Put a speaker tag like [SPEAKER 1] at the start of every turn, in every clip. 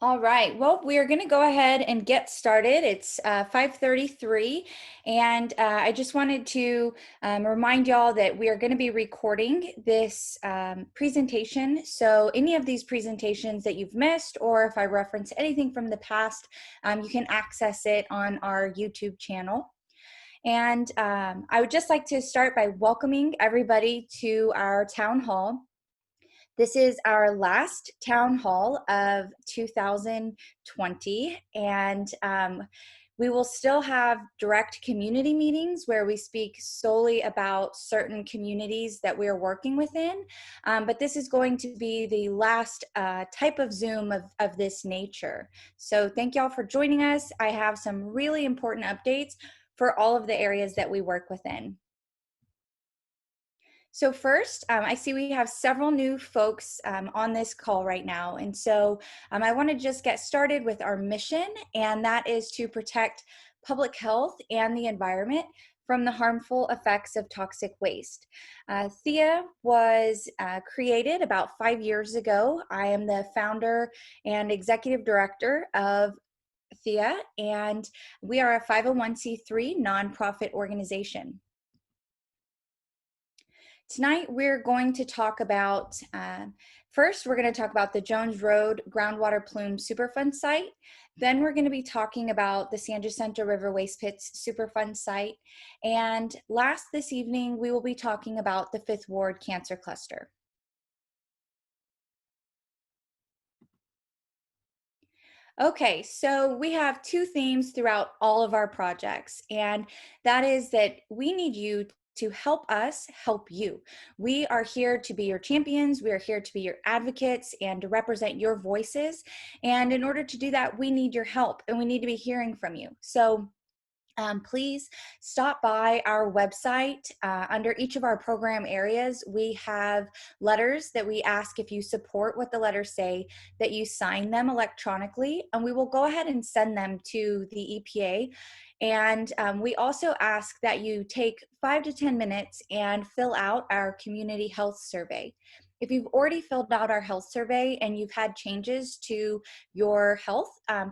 [SPEAKER 1] All right. Well, we are going to go ahead and get started. It's 5:33, and I just wanted to remind y'all that we are going to be recording this presentation. So any of these presentations that you've missed, or if I reference anything from the past, you can access it on our YouTube channel. And I would just like to start by welcoming everybody to our town hall. This is our last town hall of 2020, and we will still have direct community meetings where we speak solely about certain communities that we are working within, but this is going to be the last type of Zoom of this nature. So thank y'all for joining us. I have some really important updates for all of the areas that we work within. So first, I see we have several new folks on this call right now. And so I want to just get started with our mission, and that is to protect public health and the environment from the harmful effects of toxic waste. THEA was created about 5 years ago. I am the founder and executive director of THEA, and we are a 501c3 nonprofit organization. Tonight, we're going to talk about, first, we're going to talk about the Jones Road Groundwater Plume Superfund site. Then we're going to be talking about the San Jacinto River Waste Pits Superfund site. And last this evening, we will be talking about the 5th Ward Cancer Cluster. Okay, so we have two themes throughout all of our projects, and that is that we need you to help us help you. We are here to be your champions, we are here to be your advocates and to represent your voices. And in order to do that, we need your help and we need to be hearing from you. So please stop by our website. Under each of our program areas, we have letters that we ask, if you support what the letters say, that you sign them electronically, and we will go ahead and send them to the EPA. And we also ask that you take 5 to 10 minutes and fill out our community health survey. If you've already filled out our health survey and you've had changes to your health,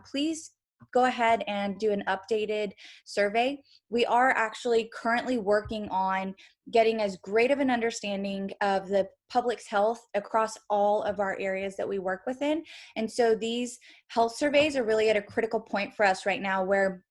[SPEAKER 1] please go ahead and do an updated survey. We are actually currently working on getting as great of an understanding of the public's health across all of our areas that we work within. And so these health surveys are really at a critical point for us right now where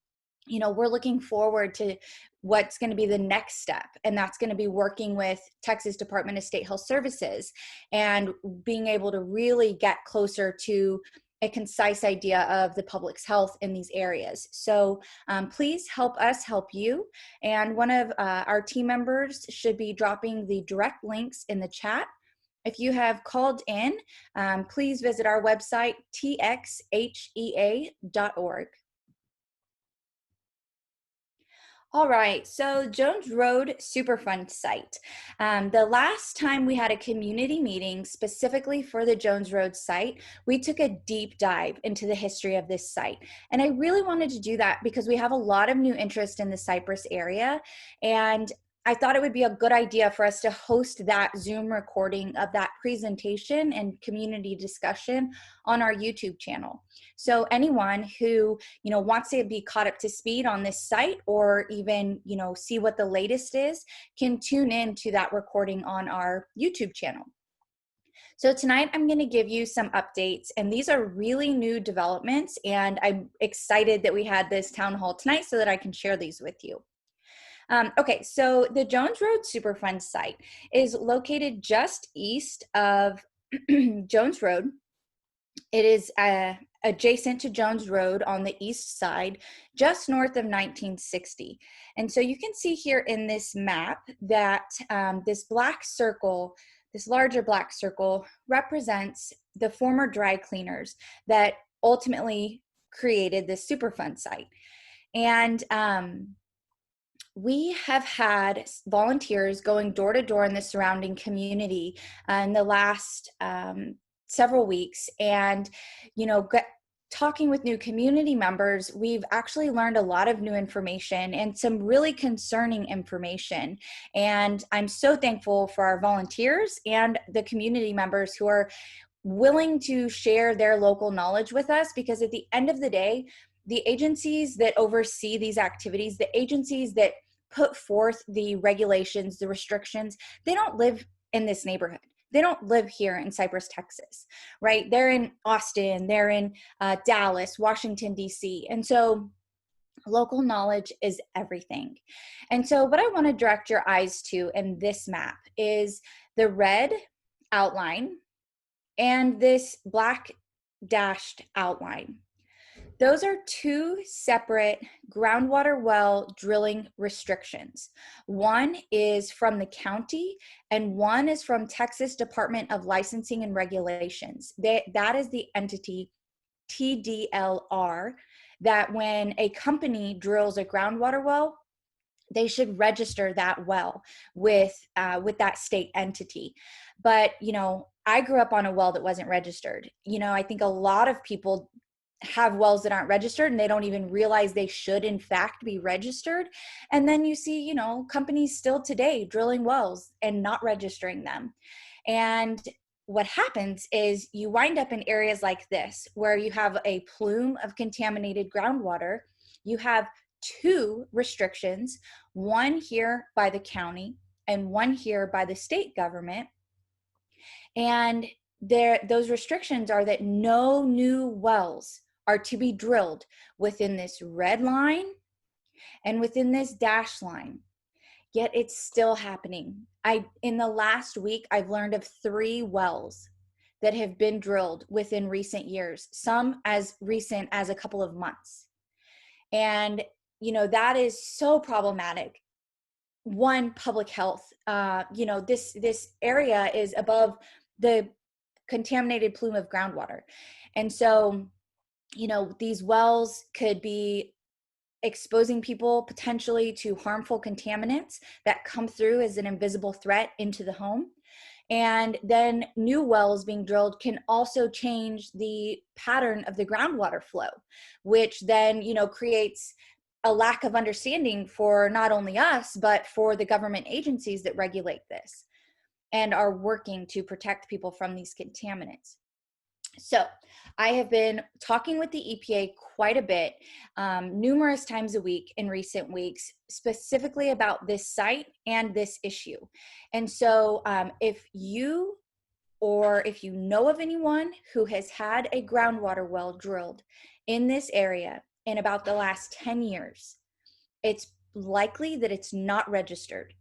[SPEAKER 1] we're looking forward to what's going to be the next step, and that's going to be working with Texas Department of State Health Services and being able to really get closer to a concise idea of the public's health in these areas. So please help us help you. And one of our team members should be dropping the direct links in the chat. If you have called in, please visit our website, txhea.org. All right, so Jones Road Superfund site. The last time we had a community meeting specifically for the Jones Road site, we took a deep dive into the history of this site. And I really wanted to do that because we have a lot of new interest in the Cypress area. And I thought it would be a good idea for us to host that Zoom recording of that presentation and community discussion on our YouTube channel. So anyone who wants to be caught up to speed on this site, or even see what the latest is, can tune in to that recording on our YouTube channel. So tonight I'm going to give you some updates, and these are really new developments, and I'm excited that we had this town hall tonight so that I can share these with you. Okay, so the Jones Road Superfund site is located just east of Jones Road. It is adjacent to Jones Road on the east side, just north of 1960. And so you can see here in this map that this black circle, this larger black circle, represents the former dry cleaners that ultimately created this Superfund site. And we have had volunteers going door to door in the surrounding community in the last several weeks, and talking with new community members, we've actually learned a lot of new information and some really concerning information. And I'm so thankful for our volunteers and the community members who are willing to share their local knowledge with us, because at the end of the day, the agencies that oversee these activities, the agencies that put forth the regulations, the restrictions, they don't live in this neighborhood. They don't live here in Cypress, Texas, right? They're in Austin, they're in Dallas, Washington, D.C. And so local knowledge is everything. And so what I want to direct your eyes to in this map is the red outline and this black dashed outline. Those are two separate groundwater well drilling restrictions. One is from the county and one is from Texas Department of Licensing and Regulations. That is the entity, TDLR, that when a company drills a groundwater well, they should register that well with that state entity. But, I grew up on a well that wasn't registered. I think a lot of people have wells that aren't registered and they don't even realize they should in fact be registered. And then you see, companies still today drilling wells and not registering them. And what happens is you wind up in areas like this where you have a plume of contaminated groundwater. You have two restrictions, one here by the county and one here by the state government. And those restrictions are that no new wells are to be drilled within this red line and within this dash line. Yet it's still happening. In the last week, I've learned of 3 wells that have been drilled within recent years, some as recent as a couple of months. And, that is so problematic. One, public health. This area is above the contaminated plume of groundwater. And so, these wells could be exposing people potentially to harmful contaminants that come through as an invisible threat into the home. And then new wells being drilled can also change the pattern of the groundwater flow, which then, creates a lack of understanding for not only us, but for the government agencies that regulate this and are working to protect people from these contaminants. So I have been talking with the EPA quite a bit, numerous times a week in recent weeks, specifically about this site and this issue. And so if you know of anyone who has had a groundwater well drilled in this area in about the last 10 years, it's likely that it's not registered.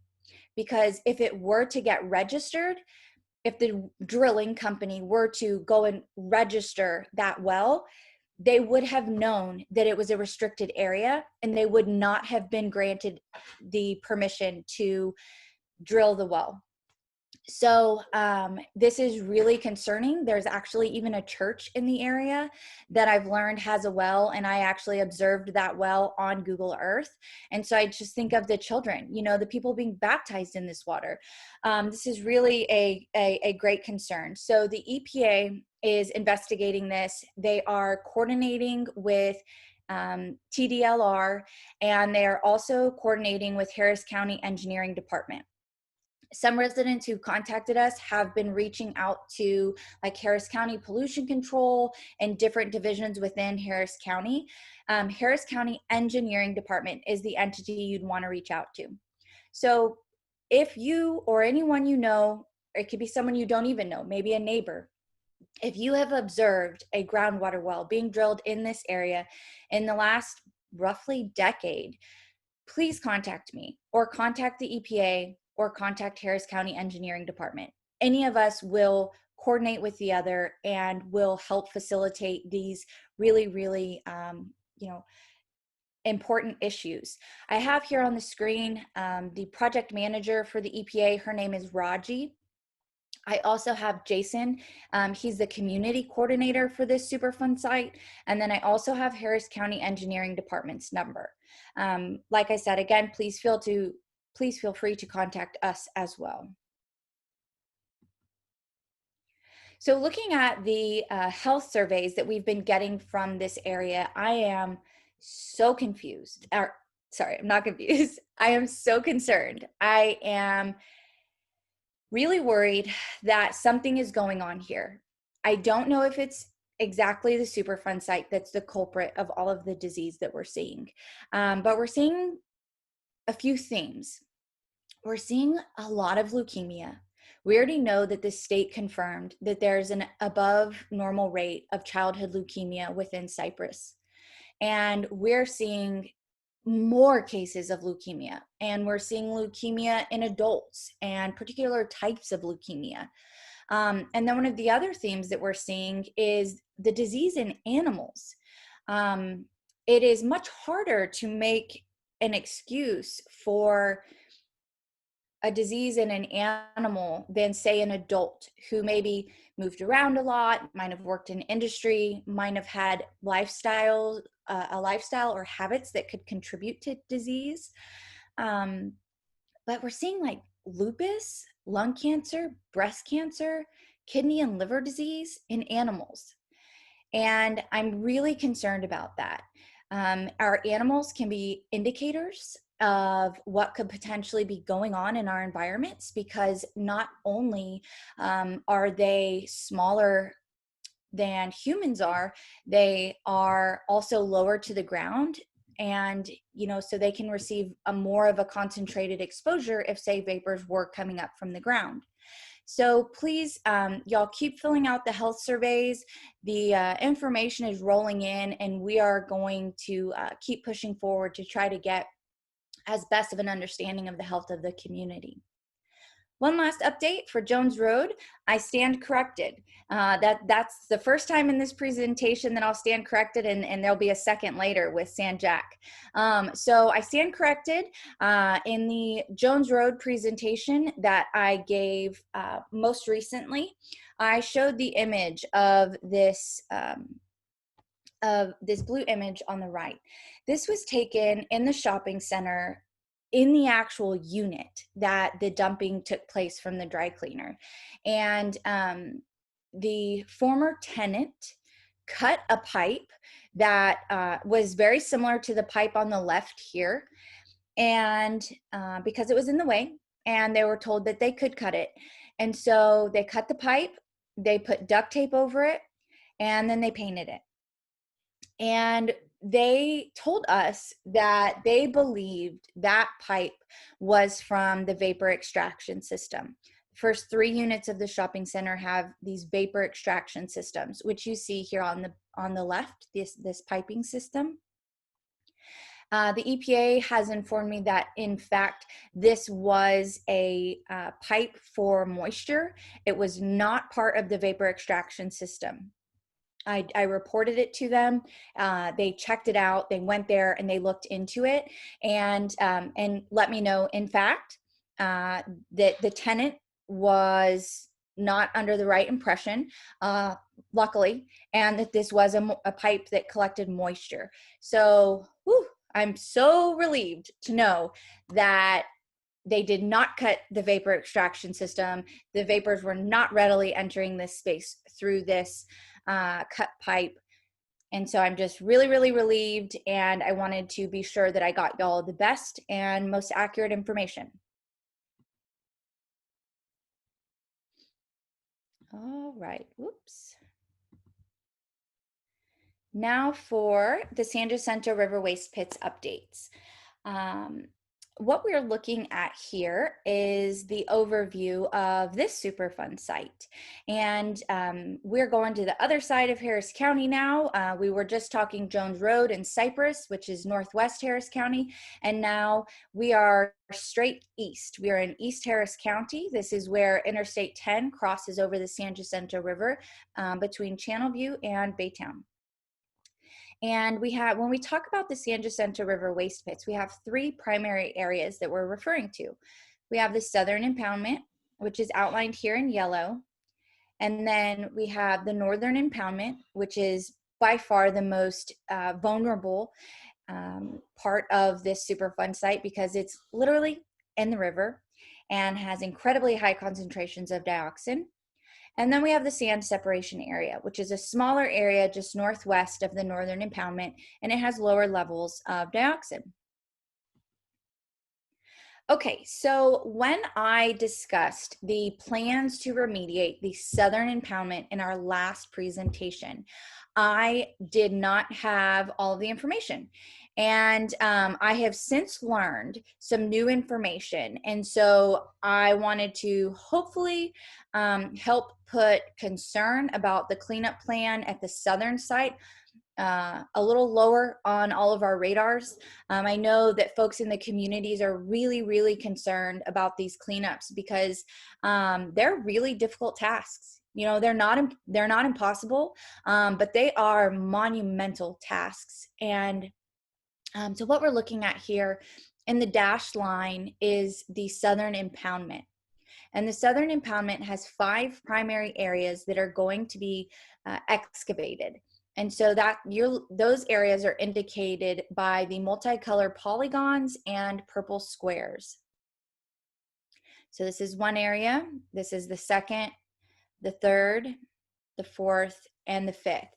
[SPEAKER 1] Because if it were to get registered, if the drilling company were to go and register that well, they would have known that it was a restricted area and they would not have been granted the permission to drill the well. So this is really concerning. There's actually even a church in the area that I've learned has a well, and I actually observed that well on Google Earth. And so I just think of the children, the people being baptized in this water. This is really a great concern. So the EPA is investigating this. They are coordinating with TDLR, and they are also coordinating with Harris County Engineering Department. Some residents who contacted us have been reaching out to Harris County Pollution Control and different divisions within Harris County. Harris County Engineering Department is the entity you'd want to reach out to. So if you or anyone you know, or it could be someone you don't even know, maybe a neighbor, if you have observed a groundwater well being drilled in this area in the last roughly decade, please contact me or contact the EPA or contact Harris County Engineering Department. Any of us will coordinate with the other and will help facilitate these really, really, important issues. I have here on the screen the project manager for the EPA. Her name is Raji. I also have Jason. He's the community coordinator for this Superfund site. And then I also have Harris County Engineering Department's number. Like I said, again, please feel free to contact us as well. So looking at the health surveys that we've been getting from this area, I am so confused. Sorry, I'm not confused. I am so concerned. I am really worried that something is going on here. I don't know if it's exactly the Superfund site that's the culprit of all of the disease that we're seeing, but we're seeing a few themes. We're seeing a lot of leukemia. We already know that the state confirmed that there's an above normal rate of childhood leukemia within Cyprus. And we're seeing more cases of leukemia. And we're seeing leukemia in adults and particular types of leukemia. And then one of the other themes that we're seeing is the disease in animals. It is much harder to make an excuse for a disease in an animal than, say, an adult who maybe moved around a lot, might have worked in industry, might have had a lifestyle or habits that could contribute to disease. But we're seeing like lupus, lung cancer, breast cancer, kidney and liver disease in animals. And I'm really concerned about that. Our animals can be indicators of what could potentially be going on in our environments, because not only are they smaller than humans are, they are also lower to the ground. And, so they can receive a more of a concentrated exposure if, say, vapors were coming up from the ground. So please, y'all keep filling out the health surveys. The information is rolling in, and we are going to keep pushing forward to try to get as best of an understanding of the health of the community. One last update for Jones Road. I stand corrected. That's the first time in this presentation that I'll stand corrected, and there'll be a second later with San Jack. So I stand corrected in the Jones Road presentation that I gave most recently. I showed the image of this blue image on the right. This was taken in the shopping center in the actual unit that the dumping took place from the dry cleaner. And the former tenant cut a pipe that was very similar to the pipe on the left here. And because it was in the way, and they were told that they could cut it. And so they cut the pipe, they put duct tape over it, and then they painted it. And they told us that they believed that pipe was from the vapor extraction system. The first 3 units of the shopping center have these vapor extraction systems, which you see here on the left, this piping system. The EPA has informed me that, in fact, this was a pipe for moisture. It was not part of the vapor extraction system. I reported it to them. They checked it out. They went there and they looked into it, and let me know, in fact, that the tenant was not under the right impression, luckily, and that this was a pipe that collected moisture. So I'm so relieved to know that they did not cut the vapor extraction system. The vapors were not readily entering this space through this cut pipe. And so I'm just really, really relieved, and I wanted to be sure that I got y'all the best and most accurate information. All right, whoops. Now for the San Jacinto River Waste Pits updates. What we're looking at here is the overview of this Superfund site. And we're going to the other side of Harris County now. We were just talking Jones Road and Cypress, which is northwest Harris County. And now we are straight east. We are in East Harris County. This is where Interstate 10 crosses over the San Jacinto River between Channelview and Baytown. And when we talk about the San Jacinto River waste pits, we have 3 primary areas that we're referring to. We have the southern impoundment, which is outlined here in yellow. And then we have the northern impoundment, which is by far the most vulnerable part of this Superfund site, because it's literally in the river and has incredibly high concentrations of dioxin. And then we have the sand separation area, which is a smaller area just northwest of the northern impoundment, and it has lower levels of dioxin. Okay, so when I discussed the plans to remediate the southern impoundment in our last presentation, I did not have all of the information. And I have since learned some new information. And so I wanted to hopefully help put concern about the cleanup plan at the southern site a little lower on all of our radars. I know that folks in the communities are really, really concerned about these cleanups because they're really difficult tasks. You know, they're not impossible, but they are monumental tasks. And so what we're looking at here in the dashed line is the southern impoundment. And the southern impoundment has 5 primary areas that are going to be excavated. And so those areas are indicated by the multicolored polygons and purple squares. So this is one area, this is the second, the third, the fourth, and the fifth.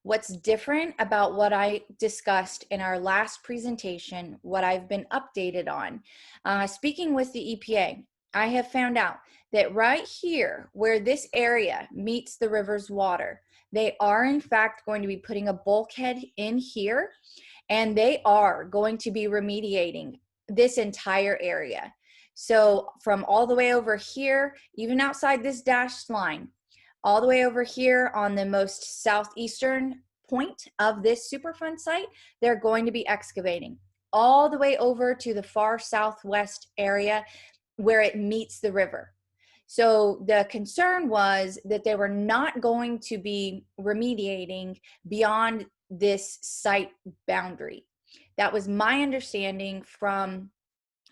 [SPEAKER 1] What's different about what I discussed in our last presentation, what I've been updated on, speaking with the EPA, I have found out that right here, where this area meets the river's water, they are in fact going to be putting a bulkhead in here, and they are going to be remediating this entire area. So from all the way over here, even outside this dashed line, all the way over here on the most southeastern point of this Superfund site, they're going to be excavating all the way over to the far southwest area where it meets the river. So the concern was that they were not going to be remediating beyond this site boundary. That was my understanding from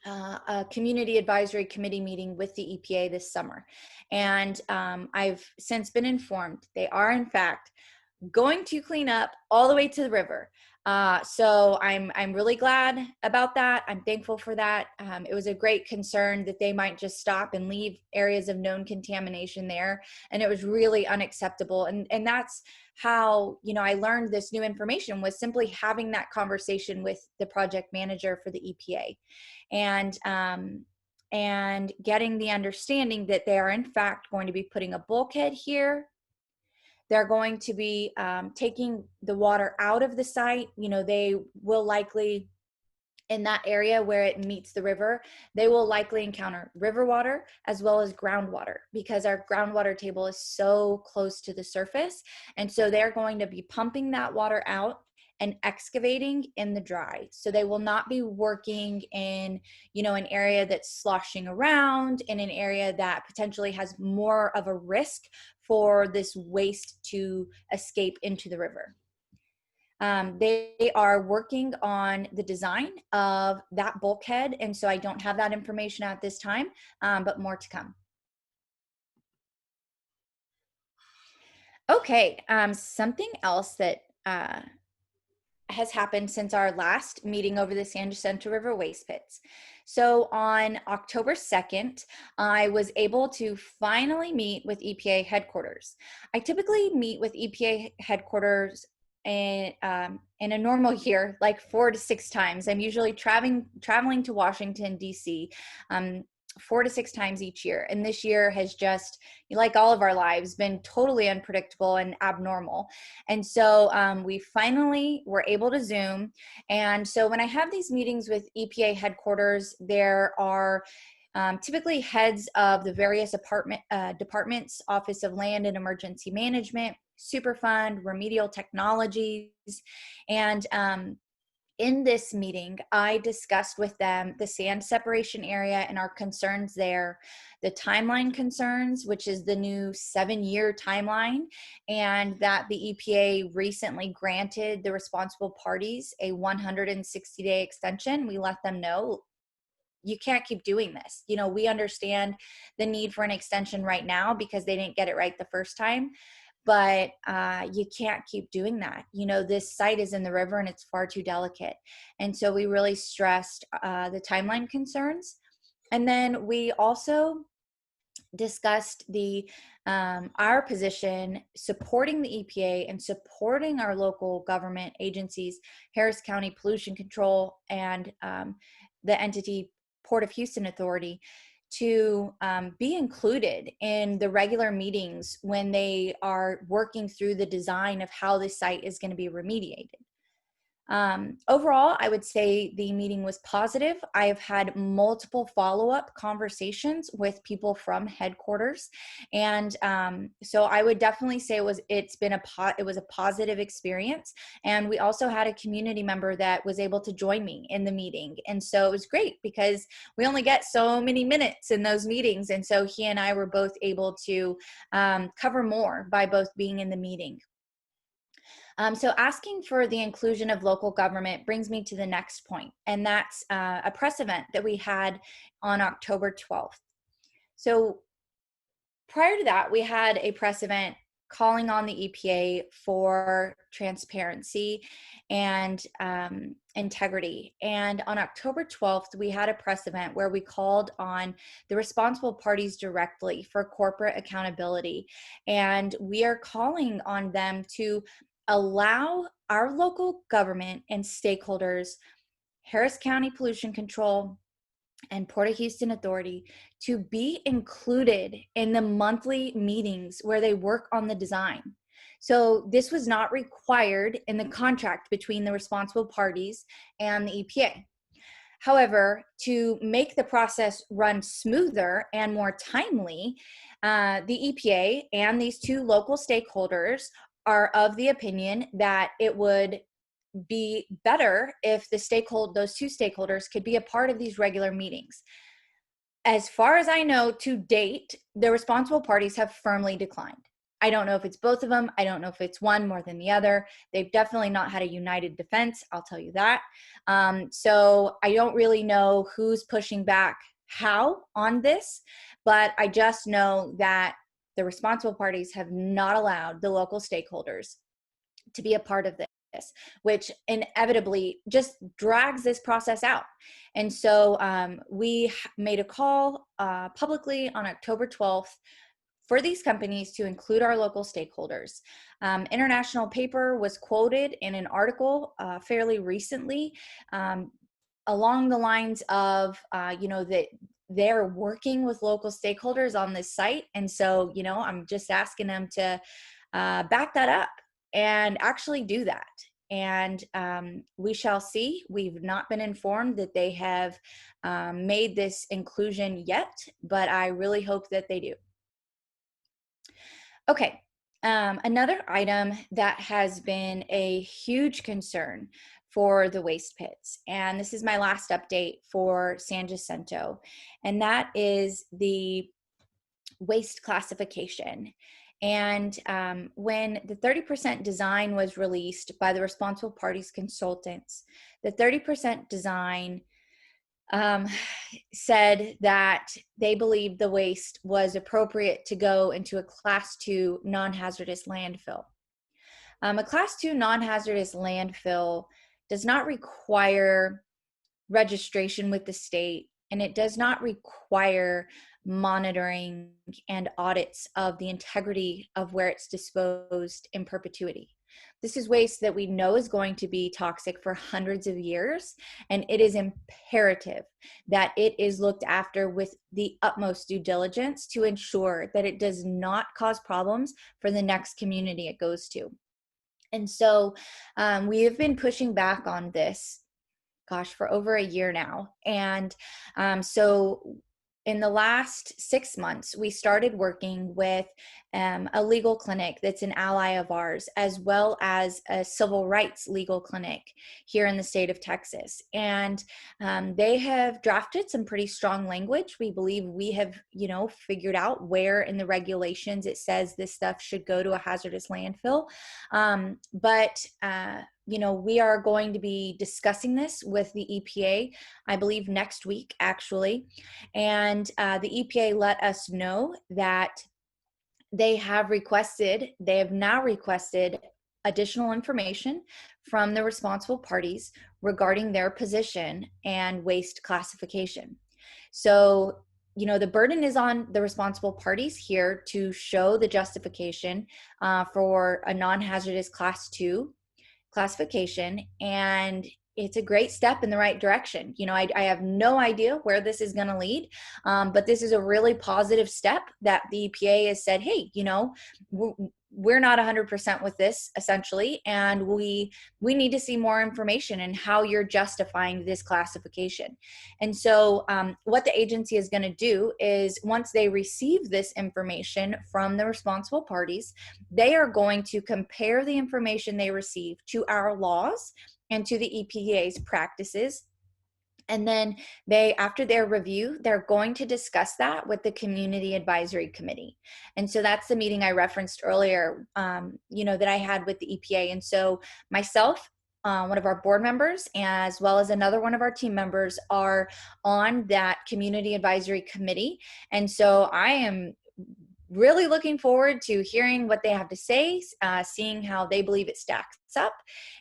[SPEAKER 1] a community advisory committee meeting with the EPA this summer. And I've since been informed they are in fact going to clean up all the way to the river. So I'm really glad about that. I'm thankful for that. It was a great concern that they might just stop and leave areas of known contamination there, and it was really unacceptable. And that's how, you know, I learned this new information, was simply having that conversation with the project manager for the EPA, and getting the understanding that they are in fact going to be putting a bulkhead here. They're going to be taking the water out of the site. You know, they will likely, in that area where it meets the river, they will likely encounter river water as well as groundwater, because our groundwater table is so close to the surface. And so they're going to be pumping that water out and excavating in the dry. So they will not be working in, you know, an area that's sloshing around, in an area that potentially has more of a risk for this waste to escape into the river. They are working on the design of that bulkhead, and so I don't have that information at this time, but more to come. Okay, something else that has happened since our last meeting over the San Jacinto River waste pits. So on October 2nd, I was able to finally meet with EPA headquarters. I typically meet with EPA headquarters in a normal year, like 4 to 6 times. I'm usually traveling to Washington, D.C. 4 to 6 times each year. And this year has just, like all of our lives, been totally unpredictable and abnormal. And so we finally were able to Zoom. And so when I have these meetings with EPA headquarters, there are typically heads of the various departments, Office of Land and Emergency Management, Superfund, Remedial Technologies, and in this meeting, I discussed with them the sand separation area and our concerns there, the timeline concerns, which is the new 7-year timeline, and that the EPA recently granted the responsible parties a 160-day extension. We let them know, you can't keep doing this. You know, we understand the need for an extension right now because they didn't get it right the first time, but you can't keep doing that. You know, this site is in the river and it's far too delicate. And so we really stressed the timeline concerns. And then we also discussed our position supporting the EPA and supporting our local government agencies, Harris County Pollution Control, and the entity Port of Houston Authority to be included in the regular meetings when they are working through the design of how the site is going to be remediated. Overall, I would say the meeting was positive. I have had multiple follow-up conversations with people from headquarters, and so I would definitely say it was a positive experience. And we also had a community member that was able to join me in the meeting, and so it was great because we only get so many minutes in those meetings, and so he and I were both able to cover more by both being in the meeting. So asking for the inclusion of local government brings me to the next point, and that's a press event that we had on October 12th. So prior to that, we had a press event calling on the EPA for transparency and integrity. And on October 12th, we had a press event where we called on the responsible parties directly for corporate accountability. And we are calling on them to allow our local government and stakeholders, Harris County Pollution Control, and Port of Houston Authority, to be included in the monthly meetings where they work on the design. So this was not required in the contract between the responsible parties and the EPA. However, to make the process run smoother and more timely, the EPA and these two local stakeholders are of the opinion that it would be better if those two stakeholders could be a part of these regular meetings. As far as I know, to date, the responsible parties have firmly declined. I don't know if it's both of them. I don't know if it's one more than the other. They've definitely not had a united defense, I'll tell you that. So I don't really know who's pushing back how on this, but I just know that the responsible parties have not allowed the local stakeholders to be a part of this, which inevitably just drags this process out. And so we made a call publicly on October 12th for these companies to include our local stakeholders. International paper was quoted in an article fairly recently along the lines of, that they're working with local stakeholders on this site. And so, I'm just asking them to back that up and actually do that. And we shall see. We've not been informed that they have made this inclusion yet, but I really hope that they do. Okay, another item that has been a huge concern for the waste pits, and this is my last update for San Jacinto, and that is the waste classification. And when the 30% design was released by the responsible parties consultants, the 30% design said that they believed the waste was appropriate to go into a class 2 non-hazardous landfill. A class 2 non-hazardous landfill does not require registration with the state, and it does not require monitoring and audits of the integrity of where it's disposed in perpetuity. This is waste that we know is going to be toxic for hundreds of years, and it is imperative that it is looked after with the utmost due diligence to ensure that it does not cause problems for the next community it goes to. And so we have been pushing back on this, for over a year now. And so in the last 6 months, we started working with a legal clinic that's an ally of ours, as well as a civil rights legal clinic here in the state of Texas. And they have drafted some pretty strong language. We believe we have, figured out where in the regulations it says this stuff should go to a hazardous landfill. But we are going to be discussing this with the EPA, I believe next week, actually. And the EPA let us know that they have now requested additional information from the responsible parties regarding their position and waste classification. So, the burden is on the responsible parties here to show the justification for a non-hazardous class 2 classification. And it's a great step in the right direction. I have no idea where this is going to lead, but this is a really positive step that the EPA has said, hey, we're not 100% with this, essentially, and we need to see more information and how you're justifying this classification. And so what the agency is going to do is, once they receive this information from the responsible parties, they are going to compare the information they receive to our laws and to the EPA's practices. And then after their review, they're going to discuss that with the Community Advisory Committee. And so that's the meeting I referenced earlier, that I had with the EPA. And so myself, one of our board members, as well as another one of our team members, are on that Community Advisory Committee. And so I am really looking forward to hearing what they have to say, seeing how they believe it stacks up.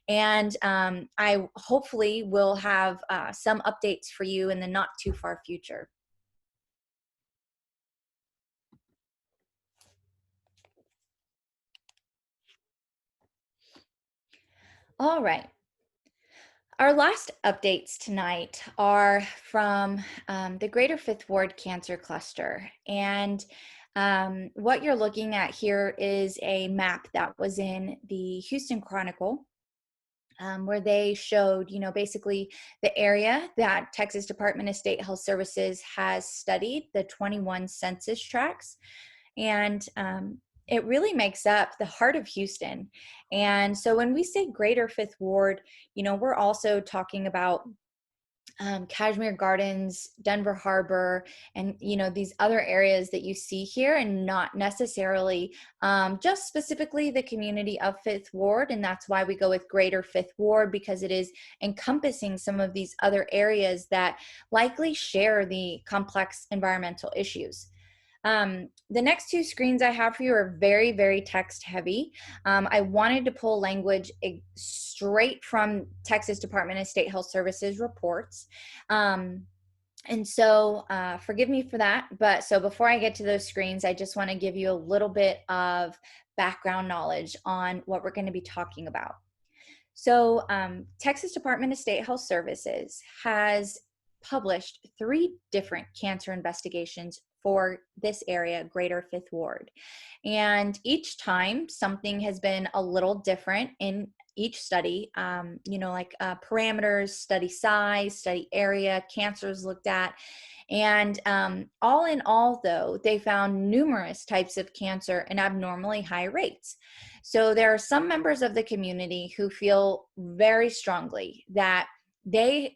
[SPEAKER 1] And I hopefully will have some updates for you in the not too far future. All right. Our last updates tonight are from the Greater Fifth Ward Cancer Cluster. And what you're looking at here is a map that was in the Houston Chronicle, where they showed, basically the area that Texas Department of State Health Services has studied, the 21 census tracts. And it really makes up the heart of Houston. And so when we say Greater Fifth Ward, we're also talking about Kashmir Gardens, Denver Harbor, and these other areas that you see here, and not necessarily just specifically the community of Fifth Ward. And that's why we go with Greater Fifth Ward, because it is encompassing some of these other areas that likely share the complex environmental issues. The next two screens I have for you are very, very text heavy. I wanted to pull language straight from Texas Department of State Health Services reports. And so forgive me for that. But so before I get to those screens, I just want to give you a little bit of background knowledge on what we're going to be talking about. So Texas Department of State Health Services has published 3 different cancer investigations for this area, Greater Fifth Ward. And each time something has been a little different in each study, like parameters, study size, study area, cancers looked at. And all in all, though, they found numerous types of cancer and abnormally high rates. So there are some members of the community who feel very strongly that they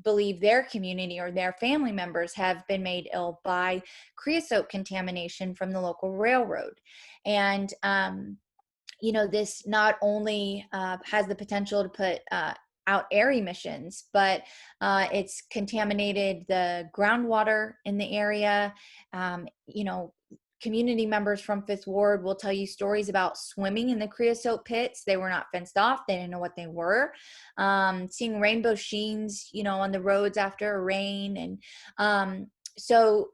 [SPEAKER 1] believe their community or their family members have been made ill by creosote contamination from the local railroad. And, this not only has the potential to put out air emissions, but it's contaminated the groundwater in the area. Community members from Fifth Ward will tell you stories about swimming in the creosote pits. They were not fenced off. They didn't know what they were. Seeing rainbow sheens, on the roads after a rain. And so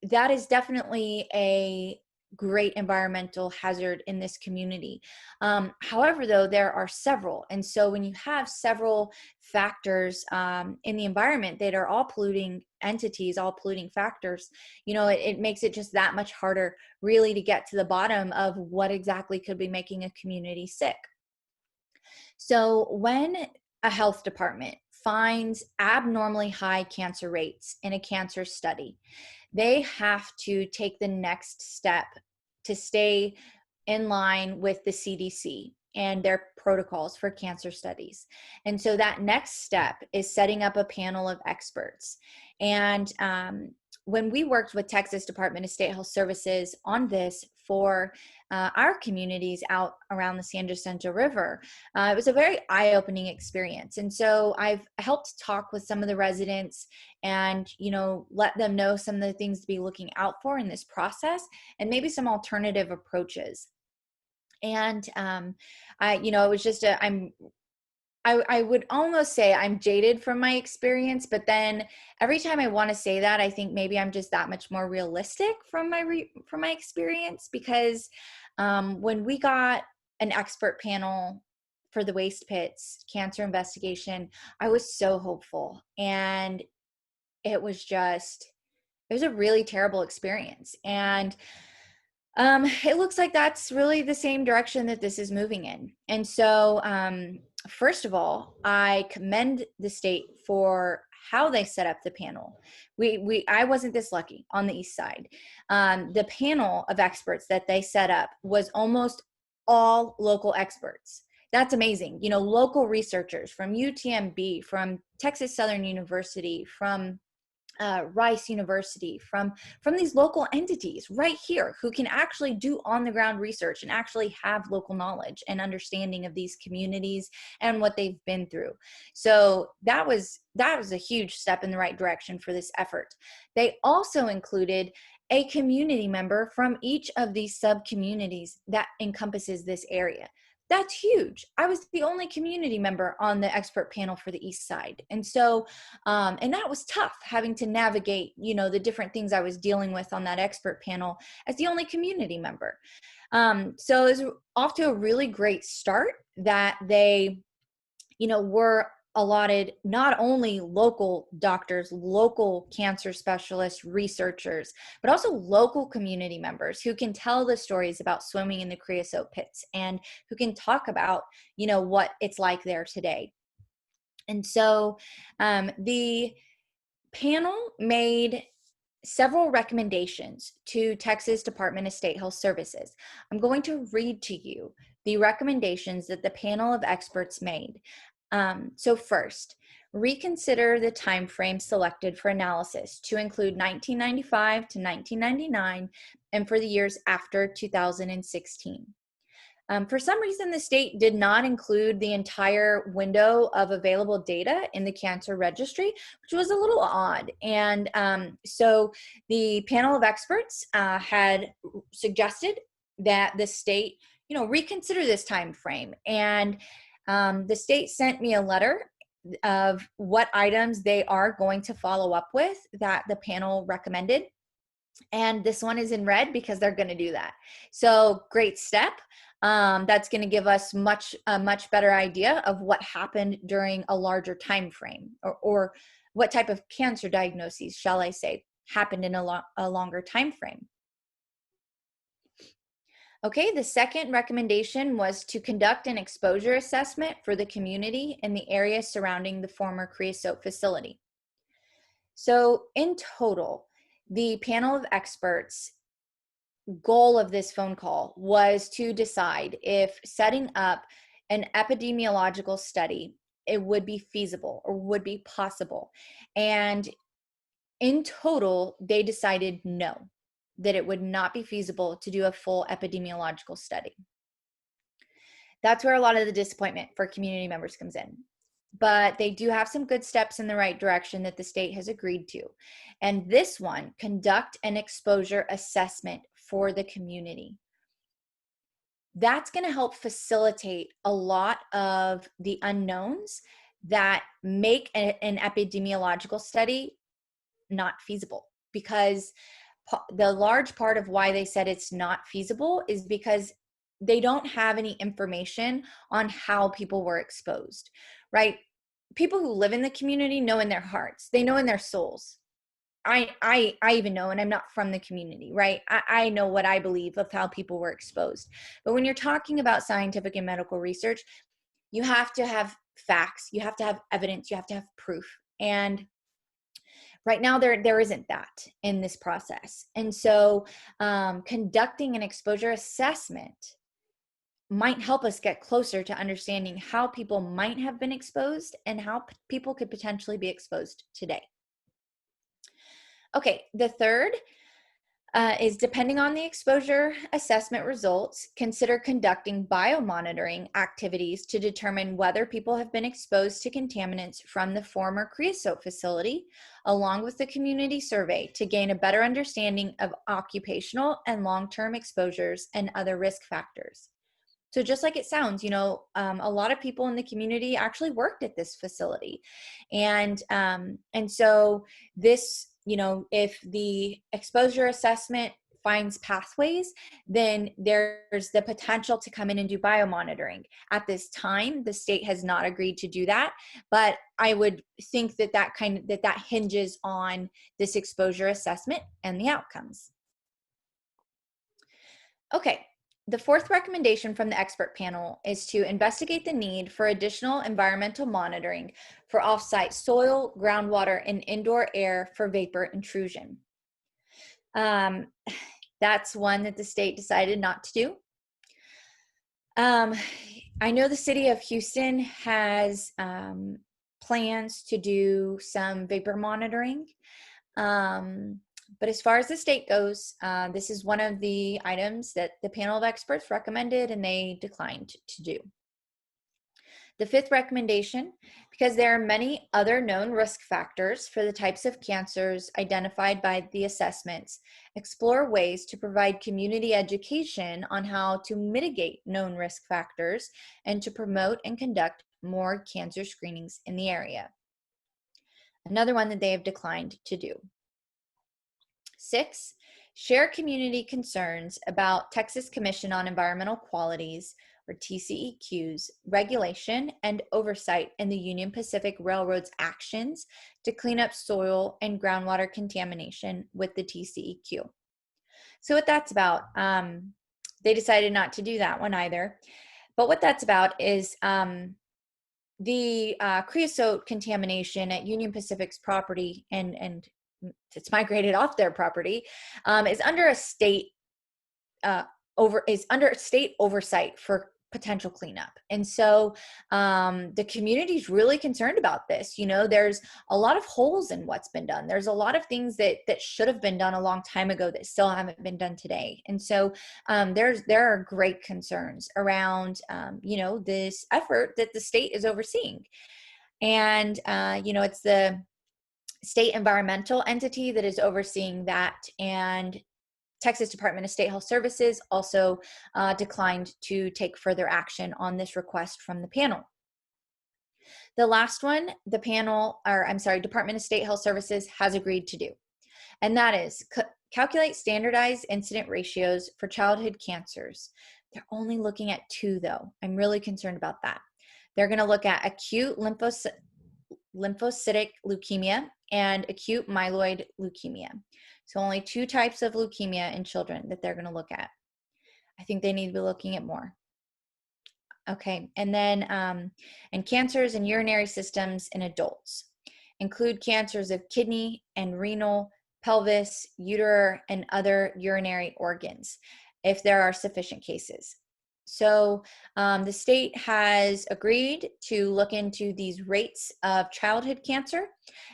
[SPEAKER 1] that is definitely a great environmental hazard in this community. However, though, there are several. And so when you have several factors in the environment that are all polluting entities, all polluting factors, it makes it just that much harder really to get to the bottom of what exactly could be making a community sick. So when a health department finds abnormally high cancer rates in a cancer study, they have to take the next step to stay in line with the CDC and their protocols for cancer studies. And so that next step is setting up a panel of experts. And when we worked with Texas Department of State Health Services on this for our communities out around the San Jacinto River, it was a very eye-opening experience. And so I've helped talk with some of the residents and, let them know some of the things to be looking out for in this process and maybe some alternative approaches. And it was just I would almost say I'm jaded from my experience, but then every time I want to say that, I think maybe I'm just that much more realistic from my experience, because when we got an expert panel for the waste pits cancer investigation, I was so hopeful. And it was a really terrible experience. And it looks like that's really the same direction that this is moving in. And so, first of all, I commend the state for how they set up the panel. I wasn't this lucky on the east side. The panel of experts that they set up was almost all local experts. That's amazing. You know, local researchers from UTMB, from Texas Southern University, from Rice University, from these local entities right here who can actually do on the ground research and actually have local knowledge and understanding of these communities and what they've been through. So that was a huge step in the right direction for this effort. They also included a community member from each of these sub communities that encompasses this area. That's huge. I was the only community member on the expert panel for the East Side. And so, and that was tough, having to navigate, you know, the different things I was dealing with on that expert panel as the only community member. So it was off to a really great start that they, you know, were allotted not only local doctors, local cancer specialists, researchers, but also local community members who can tell the stories about swimming in the creosote pits and who can talk about, you know, what it's like there today. And so the panel made several recommendations to Texas Department of State Health Services. I'm going to read to you the recommendations that the panel of experts made. So first, reconsider the time frame selected for analysis to include 1995 to 1999 and for the years after 2016. For some reason, the state did not include the entire window of available data in the cancer registry, which was a little odd. And so the panel of experts had suggested that the state, you know, reconsider this time frame. And the state sent me a letter of what items they are going to follow up with that the panel recommended. And this one is in red because they're going to do that. So great step. That's going to give us a much better idea of what happened during a larger time frame, or what type of cancer diagnoses, shall I say, happened in a longer time frame. Okay, the second recommendation was to conduct an exposure assessment for the community in the area surrounding the former Creosote facility. So in total, the panel of experts' goal of this phone call was to decide if setting up an epidemiological study, it would be feasible or would be possible. And in total, they decided no, that it would not be feasible to do a full epidemiological study. That's where a lot of the disappointment for community members comes in. But they do have some good steps in the right direction that the state has agreed to. And this one, conduct an exposure assessment for the community. That's going to help facilitate a lot of the unknowns that make an epidemiological study not feasible, because the large part of why they said it's not feasible is because they don't have any information on how people were exposed, right? People who live in the community know in their hearts, they know in their souls. I even know, and I'm not from the community, right? I know what I believe of how people were exposed. But when you're talking about scientific and medical research, you have to have facts, you have to have evidence, you have to have proof. And right now, there isn't that in this process. And so conducting an exposure assessment might help us get closer to understanding how people might have been exposed and how people could potentially be exposed today. Okay, the third is, depending on the exposure assessment results, consider conducting biomonitoring activities to determine whether people have been exposed to contaminants from the former Creosote facility, along with the community survey, to gain a better understanding of occupational and long-term exposures and other risk factors. So just like it sounds, you know, a lot of people in the community actually worked at this facility. And so this, you know, if the exposure assessment finds pathways, then there's the potential to come in and do biomonitoring. At this time, the state has not agreed to do that, but I would think that that hinges on this exposure assessment and the outcomes. Okay, the fourth recommendation from the expert panel is to investigate the need for additional environmental monitoring for offsite soil, groundwater, and indoor air for vapor intrusion. That's one that the state decided not to do. I know the city of Houston has plans to do some vapor monitoring. But as far as the state goes, this is one of the items that the panel of experts recommended and they declined to do. The fifth recommendation, because there are many other known risk factors for the types of cancers identified by the assessments, explore ways to provide community education on how to mitigate known risk factors and to promote and conduct more cancer screenings in the area. Another one that they have declined to do. 6, share community concerns about Texas Commission on Environmental Qualities, or TCEQ's, regulation and oversight in the Union Pacific Railroad's actions to clean up soil and groundwater contamination with the TCEQ. So what that's about, they decided not to do that one either. But what that's about is the creosote contamination at Union Pacific's property, and it's migrated off their property, is under a state state oversight for potential cleanup. And so the community's really concerned about this. You know, there's a lot of holes in what's been done. There's a lot of things that should have been done a long time ago that still haven't been done today. And so there are great concerns around, you know, this effort that the state is overseeing. And, you know, it's the state environmental entity that is overseeing that. And Texas Department of State Health Services also declined to take further action on this request from the panel. The last one, the panel, or I'm sorry, Department of State Health Services has agreed to do, and that is calculate standardized incident ratios for childhood cancers. They're only looking at 2 though. I'm really concerned about that. They're going to look at acute lymphocytic leukemia and acute myeloid leukemia. So only 2 types of leukemia in children that they're going to look at. I think they need to be looking at more. Okay, and then and cancers in urinary systems in adults include cancers of kidney and renal, pelvis, uterine, and other urinary organs, if there are sufficient cases. So the state has agreed to look into these rates of childhood cancer,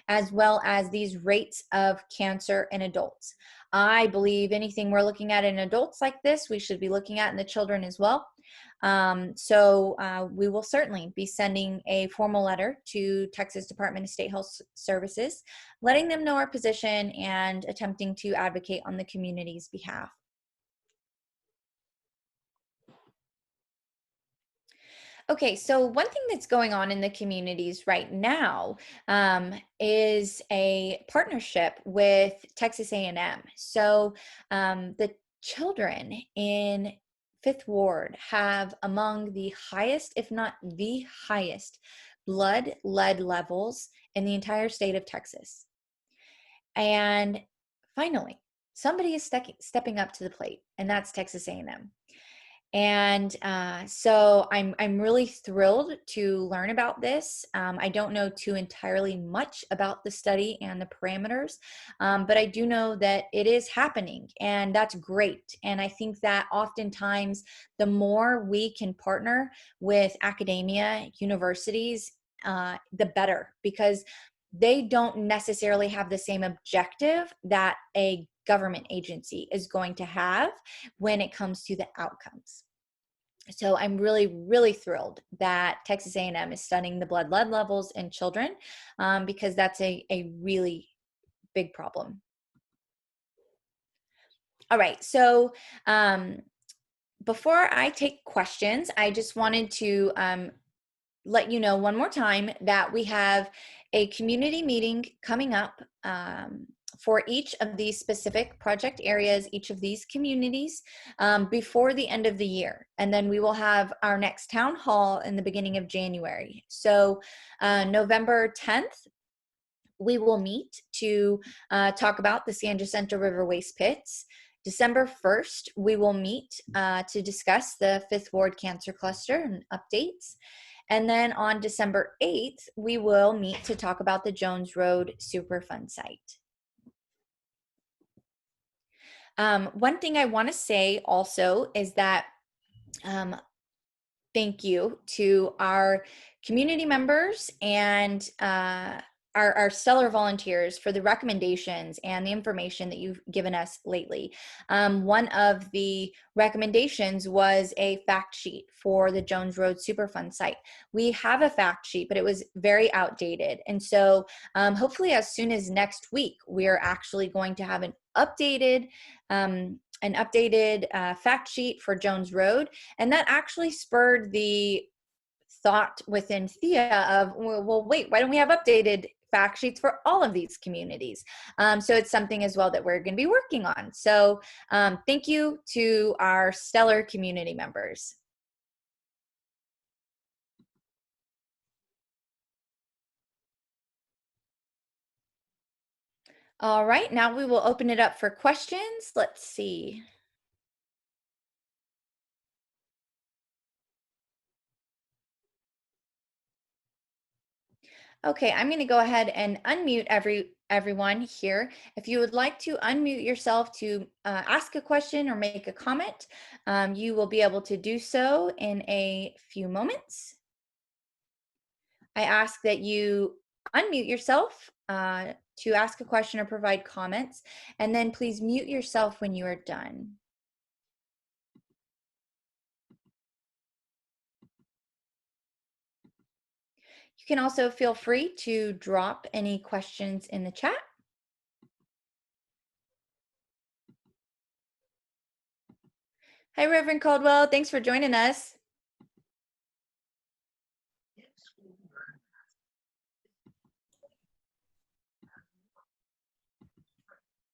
[SPEAKER 1] as well as these rates of cancer in adults. I believe anything we're looking at in adults like this, we should be looking at in the children as well. So we will certainly be sending a formal letter to Texas Department of State Health Services, letting them know our position and attempting to advocate on the community's behalf. Okay, so one thing that's going on in the communities right now is a partnership with Texas A&M. So the children in Fifth Ward have among the highest, if not the highest, blood lead levels in the entire state of Texas. And finally, somebody is stepping up to the plate, and that's Texas A&M. And so I'm really thrilled to learn about this. I don't know too entirely much about the study and the parameters, but I do know that it is happening, and that's great. And I think that oftentimes the more we can partner with academia, universities, the better, because they don't necessarily have the same objective that a government agency is going to have when it comes to the outcomes. So I'm really, really thrilled that Texas A&M is studying the blood lead levels in children, because that's a really big problem. All right, so before I take questions, I just wanted to let you know one more time that we have a community meeting coming up for each of these specific project areas, each of these communities, before the end of the year. And then we will have our next town hall in the beginning of January. So November 10th, we will meet to talk about the San Jacinto River waste pits. December 1st, we will meet to discuss the Fifth Ward Cancer Cluster and updates. And then on December 8th, we will meet to talk about the Jones Road Superfund site. One thing I want to say also is that thank you to our community members and our stellar volunteers for the recommendations and the information that you've given us lately. One of the recommendations was a fact sheet for the Jones Road Superfund site. We have a fact sheet, but it was very outdated. And so hopefully as soon as next week, we are actually going to have an updated fact sheet for Jones Road. And that actually spurred the thought within Thea of, well, wait, why don't we have updated fact sheets for all of these communities? So it's something as well that we're going to be working on. So thank you to our stellar community members. All right, now we will open it up for questions. Let's see. Okay, I'm going to go ahead and unmute everyone here. If you would like to unmute yourself to ask a question or make a comment, you will be able to do so in a few moments. I ask that you unmute yourself to ask a question or provide comments, and then please mute yourself when you are done. You can also feel free to drop any questions in the chat. Hi, Reverend Caldwell. Thanks for joining us.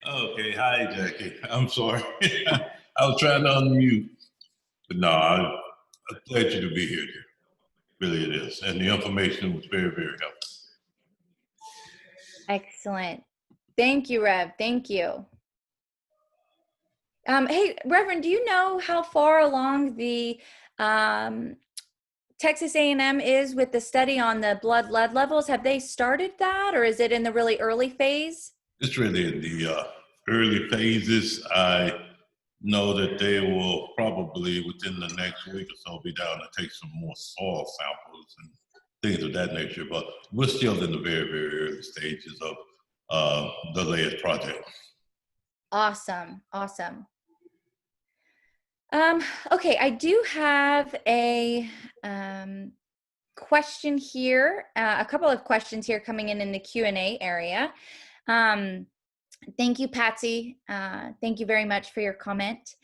[SPEAKER 2] Okay, hi Jackie. I'm sorry. I was trying to unmute. But no, I'm a pleasure to be here. Really it is. And the information was very, very helpful.
[SPEAKER 1] Excellent. Thank you, Rev. Thank you. Hey, Reverend, do you know how far along the Texas A&M is with the study on the blood lead levels? Have they started that, or is it in the really early phase?
[SPEAKER 2] It's really in the early phases. I know that they will probably within the next week or so be down to take some more soil samples and things of that nature, but we're still in the very, very early stages of the lead project.
[SPEAKER 1] Awesome, awesome. Okay, I do have a question here, a couple of questions here coming in the Q&A area. Thank you, Patsy. Thank you very much for your comment.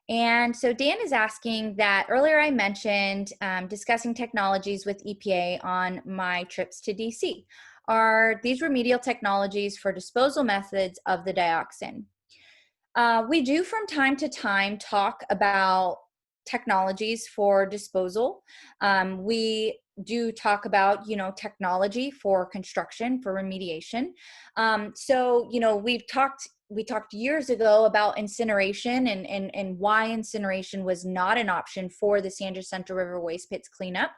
[SPEAKER 1] And so Dan is asking that earlier I mentioned discussing technologies with EPA on my trips to DC. Are these remedial technologies for disposal methods of the dioxin? We do from time to time talk about technologies for disposal. We do talk about, technology for construction, for remediation. So, we talked years ago about incineration and why incineration was not an option for the San Jacinto River waste pits cleanup.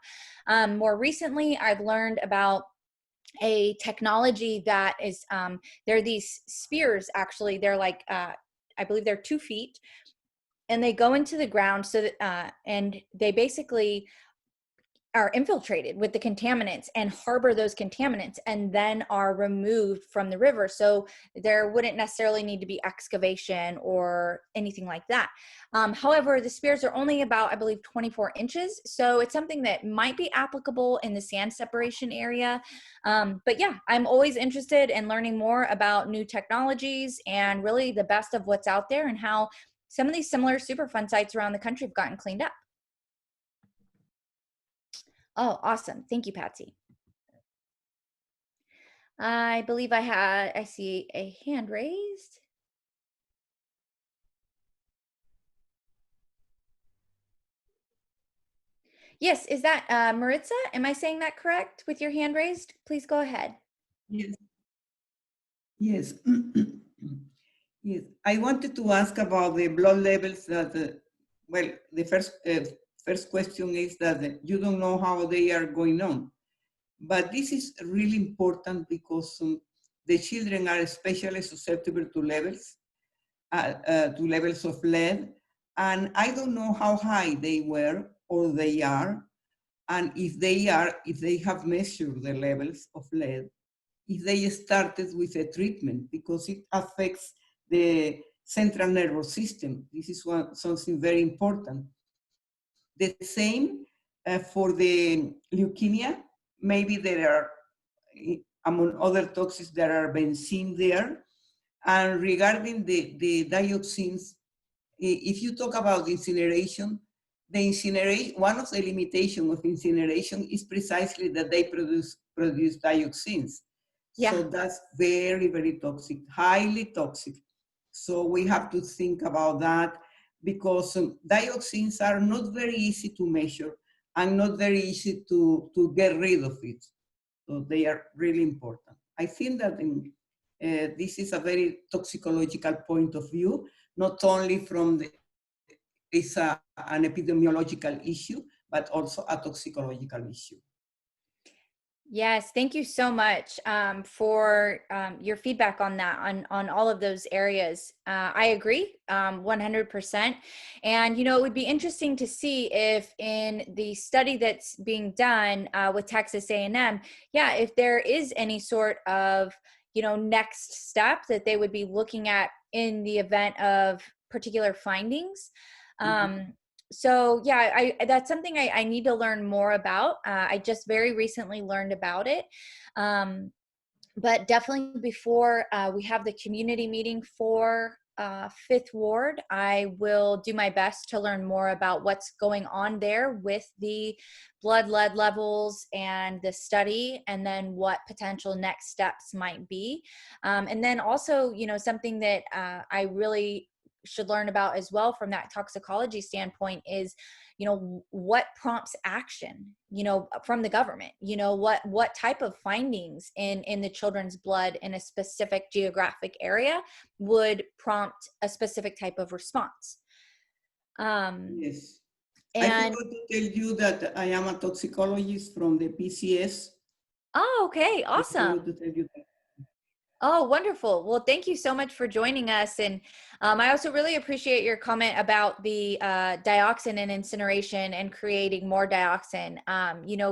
[SPEAKER 1] More recently, I've learned about a technology that is, there are these spheres, actually, they're like, I believe they're 2 feet, and they go into the ground so that, and they basically are infiltrated with the contaminants and harbor those contaminants and then are removed from the river. So there wouldn't necessarily need to be excavation or anything like that. However, the spears are only about, I believe, 24 inches. So it's something that might be applicable in the sand separation area. But yeah, I'm always interested in learning more about new technologies and really the best of what's out there and how some of these similar Superfund sites around the country have gotten cleaned up. Oh, awesome. Thank you, Patsy. I believe I see a hand raised. Yes, is that Maritza? Am I saying that correct with your hand raised? Please go ahead.
[SPEAKER 3] Yes. Yes. Yes. I wanted to ask about the blood levels that, well, the first question is that you don't know how they are going on. But this is really important because the children are especially susceptible to levels of lead. And I don't know how high they were or they are. And if they have measured the levels of lead, if they started with a treatment, because it affects the central nervous system. This is something very important. The same for the leukemia. Maybe there are, among other toxins, there are benzene there. And regarding the dioxins, if you talk about incineration, one of the limitations of incineration is precisely that they produce dioxins.
[SPEAKER 1] Yeah.
[SPEAKER 3] So that's very, very toxic, highly toxic. So we have to think about that because dioxins are not very easy to measure and not very easy to get rid of it. So they are really important. I think that this is a very toxicological point of view, not only from it's an epidemiological issue, but also a toxicological issue.
[SPEAKER 1] Yes, thank you so much for your feedback on that, on all of those areas. I agree 100%. And, it would be interesting to see if in the study that's being done with Texas A&M, yeah, if there is any sort of, next step that they would be looking at in the event of particular findings.
[SPEAKER 3] Mm-hmm.
[SPEAKER 1] So yeah, that's something I need to learn more about. I just very recently learned about it. But definitely before we have the community meeting for Fifth Ward, I will do my best to learn more about what's going on there with the blood lead levels and the study, and then what potential next steps might be. And then also, something that I really should learn about as well from that toxicology standpoint is what prompts action from the government, what type of findings in the children's blood in a specific geographic area would prompt a specific type of response.
[SPEAKER 3] Yes. I
[SPEAKER 1] And
[SPEAKER 3] forgot to tell you that I am a toxicologist from the PCS.
[SPEAKER 1] oh, okay,
[SPEAKER 3] I
[SPEAKER 1] awesome.
[SPEAKER 3] forgot to tell you that.
[SPEAKER 1] Oh, wonderful. Well, thank you so much for joining us. And I also really appreciate your comment about the dioxin and incineration and creating more dioxin.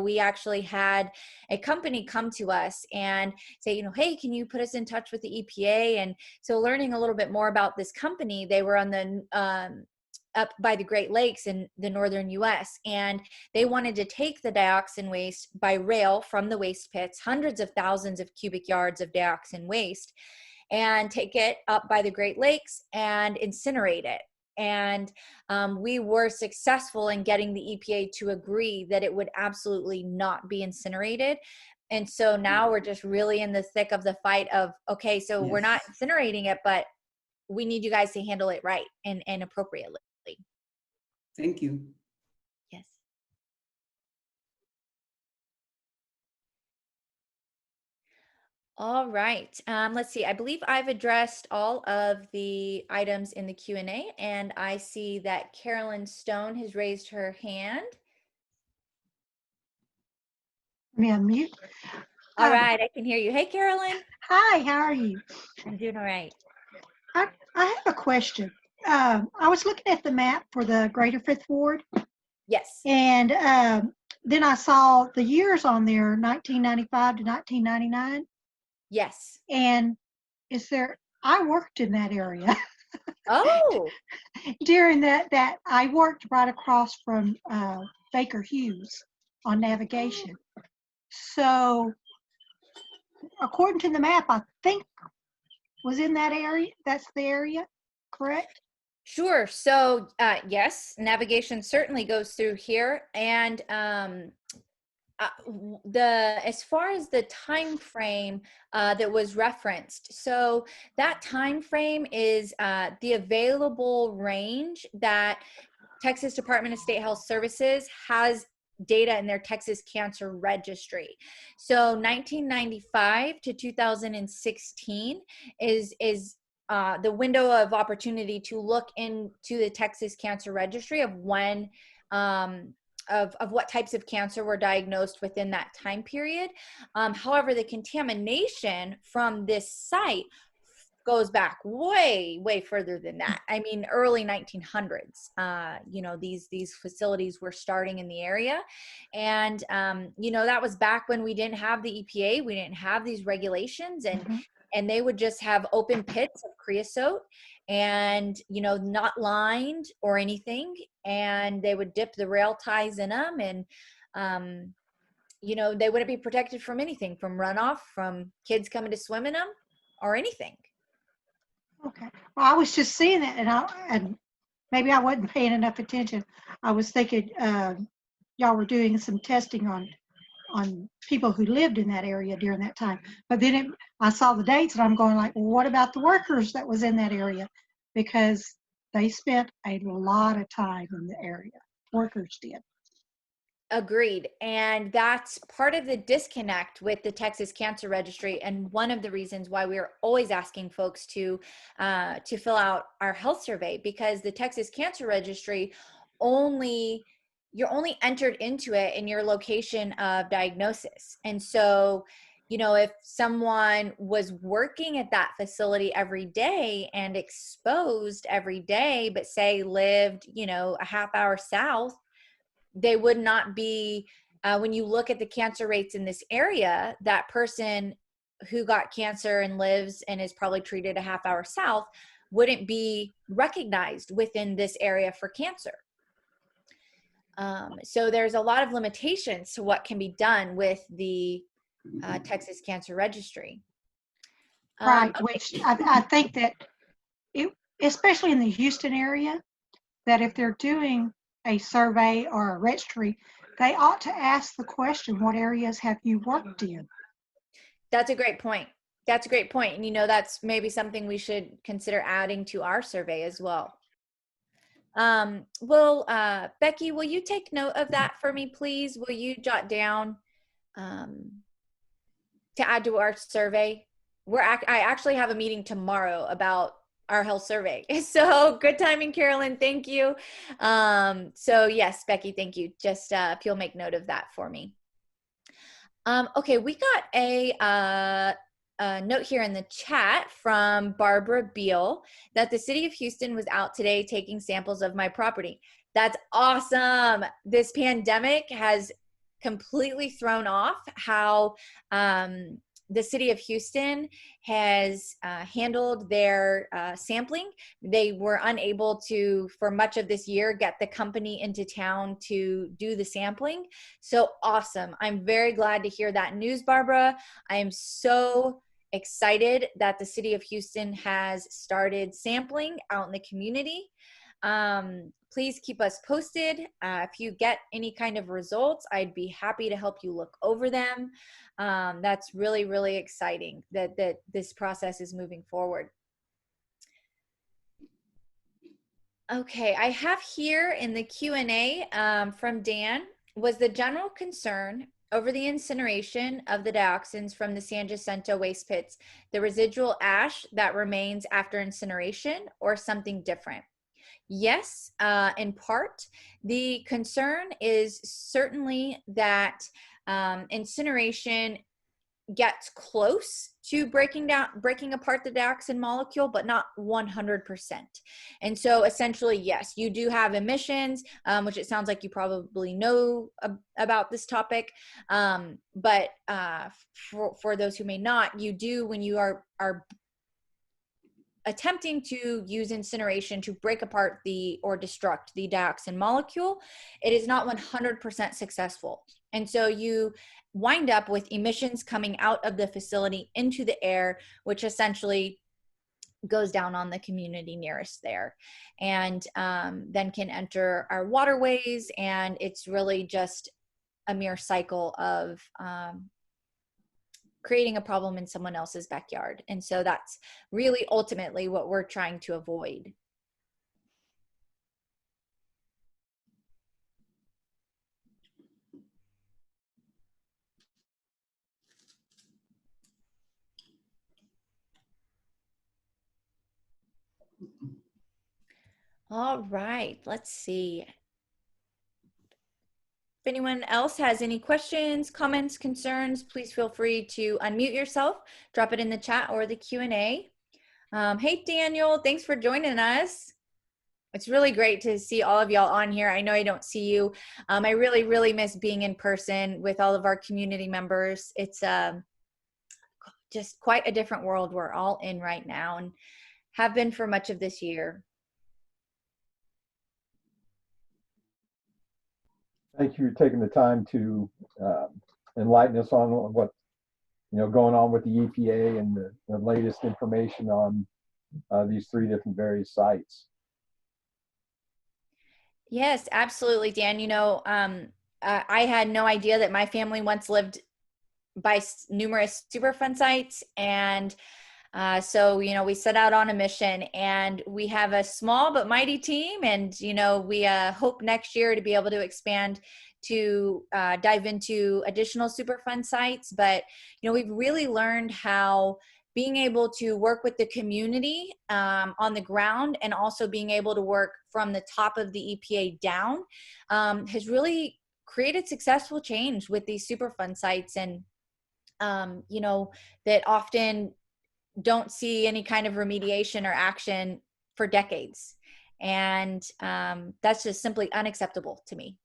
[SPEAKER 1] We actually had a company come to us and say, hey, can you put us in touch with the EPA? And so learning a little bit more about this company, they were on the up by the Great Lakes in the northern US. And they wanted to take the dioxin waste by rail from the waste pits, hundreds of thousands of cubic yards of dioxin waste, and take it up by the Great Lakes and incinerate it. And we were successful in getting the EPA to agree that it would absolutely not be incinerated. And so now we're just really in the thick of the fight of, okay, so we're not
[SPEAKER 3] Yes.
[SPEAKER 1] incinerating it, but we need you guys to handle it right and appropriately.
[SPEAKER 3] Thank you.
[SPEAKER 1] Yes. All right. Let's see. I believe I've addressed all of the items in the Q&A, and I see that Carolyn Stone has raised her hand.
[SPEAKER 4] Let me unmute.
[SPEAKER 1] All right, I can hear you. Hey, Carolyn.
[SPEAKER 4] Hi, how are you?
[SPEAKER 1] I'm doing all right.
[SPEAKER 4] I have a question. I was looking at the map for the Greater Fifth Ward,
[SPEAKER 1] Yes.
[SPEAKER 4] and then I saw the years on there, 1995 to 1999.
[SPEAKER 1] Yes.
[SPEAKER 4] And I worked in that area.
[SPEAKER 1] Oh.
[SPEAKER 4] During that I worked right across from Baker Hughes on navigation. So according to the map, I think was in that area. That's the area, correct?
[SPEAKER 1] Sure. So yes, navigation certainly goes through here. And As far as the time frame that was referenced, so that time frame is the available range that Texas Department of State Health Services has data in their Texas Cancer Registry. So 1995 to 2016 is the window of opportunity to look into the Texas Cancer Registry of when of what types of cancer were diagnosed within that time period. However, the contamination from this site goes back way further than that. I mean, early 1900s. These facilities were starting in the area, and that was back when we didn't have the EPA, we didn't have these regulations, and they would just have open pits of creosote and not lined or anything, and they would dip the rail ties in them, and they wouldn't be protected from anything, from runoff, from kids coming to swim in them, or anything.
[SPEAKER 4] Okay. Well, I was just seeing that, and maybe I wasn't paying enough attention. I was thinking y'all were doing some testing on people who lived in that area during that time. But then I saw the dates, and I'm going like, well, what about the workers that was in that area? Because they spent a lot of time in the area. Workers did.
[SPEAKER 1] Agreed. And that's part of the disconnect with the Texas Cancer Registry, and one of the reasons why we're always asking folks to fill out our health survey, because the Texas Cancer Registry you're only entered into it in your location of diagnosis. And so, if someone was working at that facility every day and exposed every day, but say lived, a half hour south, they would not be, when you look at the cancer rates in this area, that person who got cancer and lives and is probably treated a half hour south wouldn't be recognized within this area for cancer. So there's a lot of limitations to what can be done with the Texas Cancer Registry.
[SPEAKER 4] Right,
[SPEAKER 1] Okay.
[SPEAKER 4] which I think that especially in the Houston area, that if they're doing a survey or a registry, they ought to ask the question, what areas have you worked in?
[SPEAKER 1] That's a great point. That's a great point. And that's maybe something we should consider adding to our survey as well. Becky, will you take note of that for me, please? Will you jot down to add to our survey? I actually have a meeting tomorrow about our health survey. So good timing, Carolyn. Thank you. So yes, Becky, thank you. Just if you'll make note of that for me. Okay, we got a note here in the chat from Barbara Beal that the city of Houston was out today taking samples of my property. That's awesome. This pandemic has completely thrown off how the city of Houston has handled their sampling. They were unable to, for much of this year, get the company into town to do the sampling. So awesome. I'm very glad to hear that news, Barbara. I am so excited that the city of Houston has started sampling out in the community. Please keep us posted. If you get any kind of results, I'd be happy to help you look over them. That's really, really exciting that this process is moving forward. Okay, I have here in the Q&A from Dan, was the general concern over the incineration of the dioxins from the San Jacinto waste pits, the residual ash that remains after incineration, or something different? Yes, in part. The concern is certainly that incineration gets close to breaking apart the dioxin molecule, but not 100%. And so essentially, yes, you do have emissions, which it sounds like you probably know about this topic. But for those who may not, you do, when you are attempting to use incineration to break apart or destruct the dioxin molecule, it is not 100% successful. And so you wind up with emissions coming out of the facility into the air, which essentially goes down on the community nearest there, and then can enter our waterways. And it's really just a mere cycle of creating a problem in someone else's backyard. And so that's really ultimately what we're trying to avoid. All right, let's see. If anyone else has any questions, comments, concerns, please feel free to unmute yourself, drop it in the chat or the Q&A. Hey, Daniel, thanks for joining us. It's really great to see all of y'all on here. I know I don't see you. I really, really miss being in person with all of our community members. It's just quite a different world we're all in right now and have been for much of this year.
[SPEAKER 5] Thank you for taking the time to enlighten us on what going on with the EPA and the latest information on these 3 different various sites.
[SPEAKER 1] Yes, absolutely, Dan. I had no idea that my family once lived by numerous Superfund sites, and so we set out on a mission, and we have a small but mighty team, and we hope next year to be able to expand to dive into additional Superfund sites. But we've really learned how being able to work with the community on the ground, and also being able to work from the top of the EPA down has really created successful change with these Superfund sites, and that often don't see any kind of remediation or action for decades. And that's just simply unacceptable to me.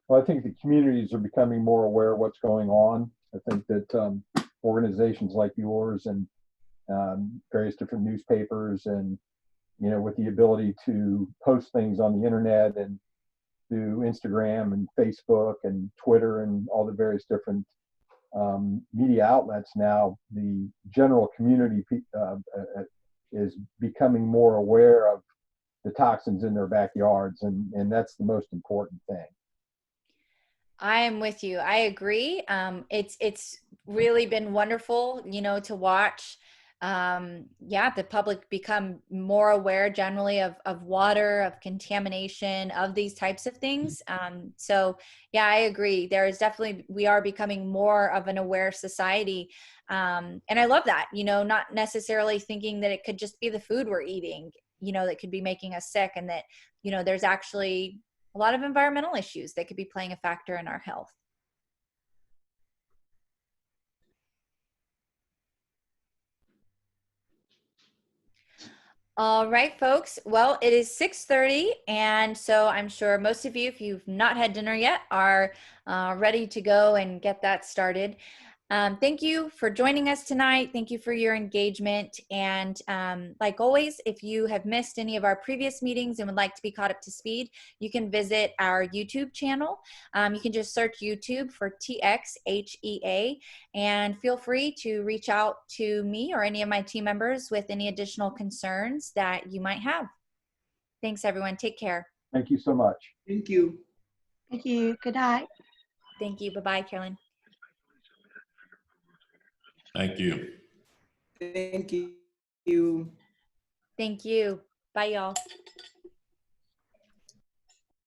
[SPEAKER 5] Well, I think the communities are becoming more aware of what's going on. I think that organizations like yours and various different newspapers, and with the ability to post things on the internet and through Instagram and Facebook and Twitter and all the various different media outlets now, the general community is becoming more aware of the toxins in their backyards, and that's the most important thing.
[SPEAKER 1] I am with you. I agree. It's really been wonderful, to watch. The public become more aware generally of water, of contamination, of these types of things. So yeah, I agree. There is definitely, we are becoming more of an aware society. And I love that, not necessarily thinking that it could just be the food we're eating, that could be making us sick, and that, there's actually a lot of environmental issues that could be playing a factor in our health. All right, folks. Well, it is 6:30, and so I'm sure most of you, if you've not had dinner yet, are ready to go and get that started. Thank you for joining us tonight. Thank you for your engagement. And like always, if you have missed any of our previous meetings and would like to be caught up to speed, you can visit our YouTube channel. You can just search YouTube for TXHEA, and feel free to reach out to me or any of my team members with any additional concerns that you might have. Thanks, everyone. Take care.
[SPEAKER 5] Thank you so much.
[SPEAKER 3] Thank you.
[SPEAKER 4] Thank you. Good night.
[SPEAKER 1] Thank you. Bye-bye, Carolyn.
[SPEAKER 2] Thank you.
[SPEAKER 3] Thank you.
[SPEAKER 1] Thank you. Bye, y'all.